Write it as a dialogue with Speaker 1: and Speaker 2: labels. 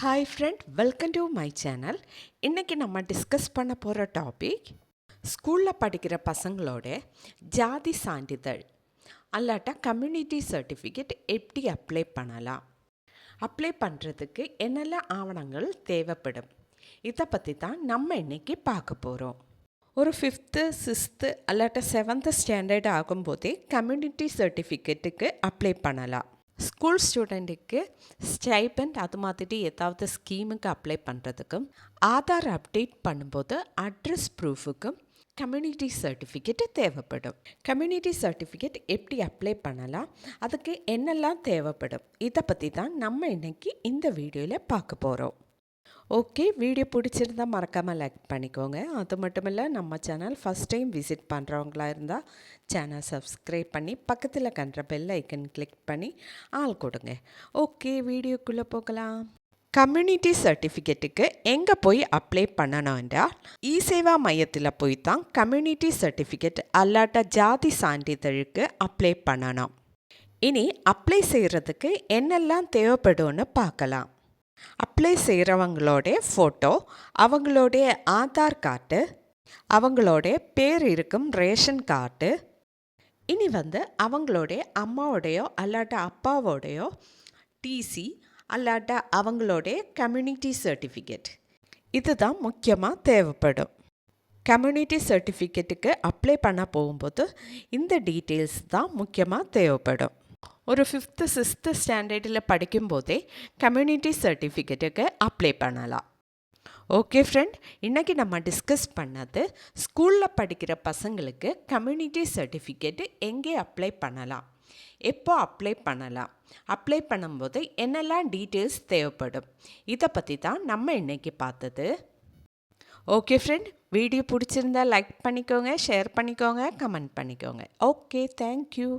Speaker 1: Hi friend, welcome to my channel. இன்றைக்கி நம்ம discuss பண்ண போகிற டாபிக் ஸ்கூலில் படிக்கிற பசங்களோட ஜாதி சான்றிதழ் அல்லாட்டா கம்யூனிட்டி சர்டிஃபிகேட் எப்படி அப்ளை பண்ணலாம், அப்ளை பண்ணுறதுக்கு என்னெல்லாம் ஆவணங்கள் தேவைப்படும், இதை பற்றி தான் நம்ம இன்றைக்கி பார்க்க போகிறோம். ஒரு 5th 6th அல்லாட்டா 7th ஸ்டாண்டர்ட் ஆகும்போதே கம்யூனிட்டி சர்டிஃபிகேட்டுக்கு அப்ளை பண்ணலாம். ஸ்கூல் ஸ்டூடெண்ட்டுக்கு ஸ்டைபண்ட் அது மாதிரி ஏதாவது ஸ்கீமுக்கு அப்ளை பண்ணுறதுக்கும், ஆதார் அப்டேட் பண்ணும்போது அட்ரஸ் ப்ரூஃபுக்கும் கம்யூனிட்டி சர்டிஃபிகேட்டு தேவைப்படும். கம்யூனிட்டி சர்டிஃபிகேட் எப்படி அப்ளை பண்ணலாம், அதுக்கு என்னெல்லாம் தேவைப்படும், இதை பற்றி தான் நம்ம இன்றைக்கி இந்த வீடியோவில் பார்க்க போகிறோம். ஓகே, வீடியோ பிடிச்சிருந்தால் மறக்காமல் லைக் பண்ணிக்கோங்க. அது மட்டும் இல்லை, நம்ம சேனல் ஃபஸ்ட் டைம் விசிட் பண்ணுறவங்களா இருந்தால் சேனல் சப்ஸ்கிரைப் பண்ணி பக்கத்தில் கண்ட பெல் ஐக்கன் கிளிக் பண்ணி ஆள் கொடுங்க. ஓகே, வீடியோக்குள்ளே போகலாம். கம்யூனிட்டி சர்டிஃபிகேட்டுக்கு எங்கே போய் அப்ளை பண்ணணும் என்றால் இ-சேவா மையத்தில் போய் தான் கம்யூனிட்டி சர்டிஃபிகேட் அல்லாட்டா ஜாதி சான்றிதழுக்கு அப்ளை பண்ணணும். இனி அப்ளை செய்கிறதுக்கு என்னெல்லாம் தேவைப்படும்னு பார்க்கலாம். அப்ளை செய்கிறவங்களோட ஃபோட்டோ, அவங்களுடைய ஆதார் கார்டு, அவங்களோட பேர் இருக்கும் ரேஷன் கார்டு, இனி அவங்களுடைய அம்மாவோடையோ அல்லாட்டா அப்பாவோடையோ டிசி அல்லாட்டா அவங்களுடைய கம்யூனிட்டி சர்டிஃபிகேட், இதுதான் முக்கியமாக தேவைப்படும். கம்யூனிட்டி சர்டிஃபிகேட்டுக்கு அப்ளை பண்ண போகும்போது இந்த டீட்டெயில்ஸ் தான் முக்கியமாக தேவைப்படும். ஒரு 5th 6th ஸ்டாண்டர்டில் படிக்கும்போதே கம்யூனிட்டி சர்டிஃபிகேட்டுக்கு அப்ளை பண்ணலாம். ஓகே ஃப்ரெண்ட், இன்றைக்கி நம்ம டிஸ்கஸ் பண்ணது ஸ்கூலில் படிக்கிற பசங்களுக்கு கம்யூனிட்டி சர்டிஃபிகேட்டு எங்கே அப்ளை பண்ணலாம், எப்போ அப்ளை பண்ணலாம், அப்ளை பண்ணும்போது என்னெல்லாம் டீட்டெயில்ஸ் தேவைப்படும், இதை பற்றி தான் நம்ம இன்றைக்கி பார்த்தது. ஓகே ஃப்ரெண்ட், வீடியோ பிடிச்சிருந்தா லைக் பண்ணிக்கோங்க, ஷேர் பண்ணிக்கோங்க, கமெண்ட் பண்ணிக்கோங்க. Okay, thank you.